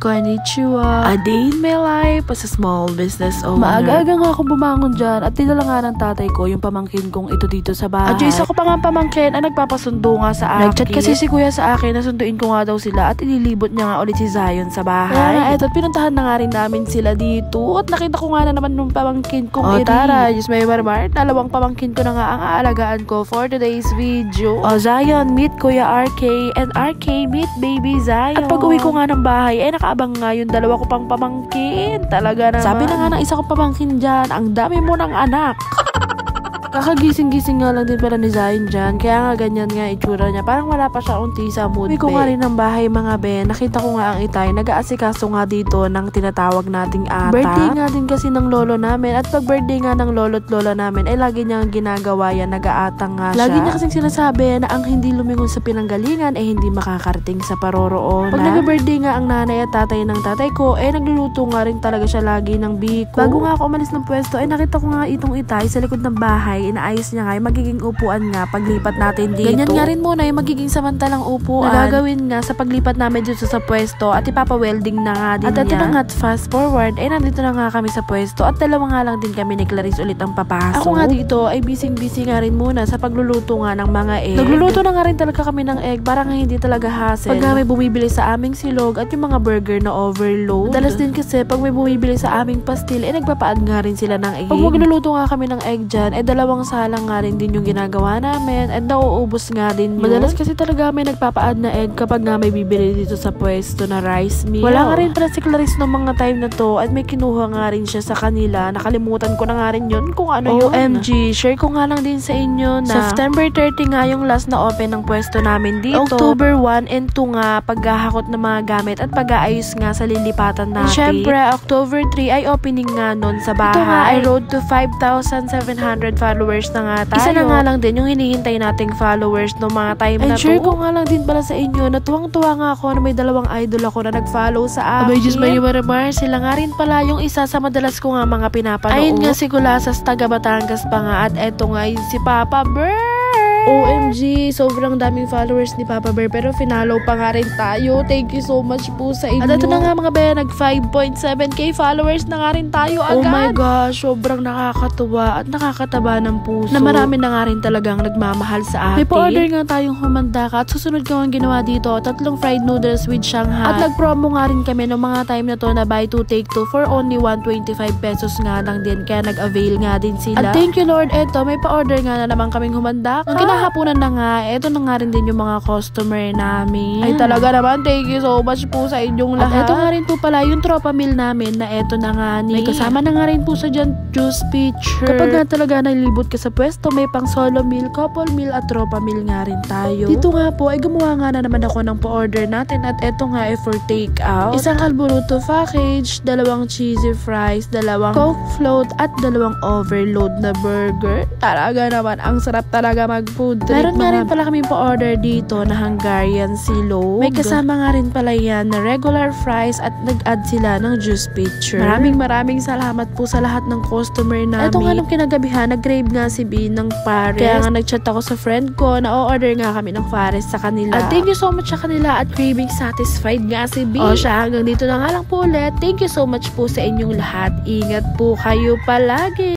Konnichiwa. A day in my life as a small business owner. Maaga-aga nga akong bumangon dyan at tinala nga ng tatay ko yung pamangkin kong ito dito sa bahay. At yung isa ko pa nga pamangkin ang nagpapasundo nga sa akin. Nagchat kasi si kuya sa akin na sunduin ko nga daw sila at ililibot niya nga ulit si Zion sa bahay. Kaya nga eto, pinuntahan na nga rin namin sila dito at nakita ko nga na naman nung pamangkin kong tara, just may marmar. Dalawang pamangkin ko na nga ang aalagaan ko for today's video. Zion, meet Kuya RK and RK, meet baby Zion. At pag uwi ko nga ng bahay, nakaabang nga yung dalawa ko pang pamangkin. Talaga naman. Sabi na nga ng isa ko pamangkin dyan, ang dami mo ng anak. Kakagising-gising nga lang din pala ni Zion dyan. Kaya nga ganyan nga itsura niya. Parang wala pa siya unti sa mood. Uwi ko nga rin ng bahay mga ben. Nakita ko nga ang itay. Nag-aasikaso nga dito ng tinatawag nating ata. Birthday nga din kasi ng lolo namin. At pag birthday nga ng lolo't lola namin, lagi niyang ginagawa yan. Nag-aatang nga siya. Lagi niya kasing sinasabi na ang hindi lumingon sa pinanggalingan hindi makakarating sa paroroonan. Pag nag-birthday nga ang nanay at tatay ng tatay ko, nagluluto nga rin talaga siya lagi ng biko. Bago nga ako umalis ng pwesto, nakita ko nga itong itay sa likod ng bahay. Inaayos niya nga yung magiging upuan nga paglipat natin dito. Ganyan nga rin muna yung magiging samantalang upuan na gagawin nga sa paglipat namin dito sa pwesto at ipapa-welding na nga din niya. At ito na nga, fast forward, nandito na nga kami sa pwesto at dalawa nga lang din kami ni Clarice ulit ang papasok. Ako nga dito ay busy nga rin muna sa pagluluto nga ng mga egg. Nagluluto na nga rin talaga kami ng egg para nga hindi talaga hassle. Pag nga may bumibili sa aming silog at yung mga burger na overload. Madalas din kasi pag may bumibili sa aming pastil, nagpapaad nga rin sila ng egg. Pag magluluto nga kami ng egg dyan, dalawang salang nga rin din yung ginagawa namin at nauubos nga din yun. Madalas kasi talaga may nagpapaad na egg kapag nga may bibili dito sa pwesto na rice meal. Wala nga rin pala si Clarice ng mga time na to at may kinuha nga rin siya sa kanila. Nakalimutan ko na nga rin yun kung ano yun. OMG, share ko nga lang din sa inyo na September 30 nga yung last na open ng pwesto namin dito. October 1 and 2 nga paghahakot ng mga gamit at pag-aayos nga sa lilipatan natin. And syempre, October 3 ay opening nga nun sa bahay. Ito nga ay road to 5,700 followers na nga tayo. Isa na nga lang din yung hinihintay nating followers no mga time na to. And share ko nga lang din pala sa inyo na tuwang-tuwa nga ako na may dalawang idol ako na nag-follow sa akin. Abay, Diyos Marimar, sila nga rin pala yung isa sa madalas ko nga mga pinapanood. Ayun nga si Kulasas, taga Batangas pa nga at eto nga si Papa Bear. OMG, sobrang daming followers ni Papa Bear pero finalo pa nga rin tayo. Thank you so much po sa inyo. At ito na nga mga be, nag 5.7k followers na nga rin tayo agad. Oh my gosh, sobrang nakakatuwa at nakakataba ng puso. Na marami na nga rin talagang nagmamahal sa atin. May pa-order nga tayong humanda ka at susunod ko ang ginawa dito, 3 fried noodles with Shanghai. At nag-promo nga rin kami ng mga time na to na buy 2 take 2 for only 125 pesos nga lang din. Kaya nag-avail nga din sila. At thank you Lord, eto may pa-order nga na naman kaming humanda ka. Hapunan na nga, eto na nga rin din yung mga customer namin. Ay talaga naman, thank you so much po sa inyong lahat. At eto nga rin po pala yung tropa meal namin na eto na nga ni. May kasama na nga rin po sa dyan, juice pitcher. Kapag nga talaga nalibot ka sa pwesto, may pang solo meal, couple meal at tropa meal nga rin tayo. Dito nga po, ay gumawa nga na naman ako ng pa-order natin at eto nga ay for take out. Isang Alboruto package, 2 cheesy fries, 2 Coke float at 2 overload na burger. Talaga naman, ang sarap talaga mag-food. Meron nga rin pala kami pa-order dito na Hungarian silog. May kasama nga rin pala yan na regular fries at nag-add sila ng juice pitcher. Maraming salamat po sa lahat ng customer namin. Ito nga nung kinagabihan, nag-crave nga si B ng pares. Kaya nga nag-chat ako sa friend ko na o-order nga kami ng pares sa kanila. At thank you so much sa kanila at craving satisfied nga si B. O siya, hanggang dito na nga lang po ulit. Thank you so much po sa inyong lahat. Ingat po kayo palagi.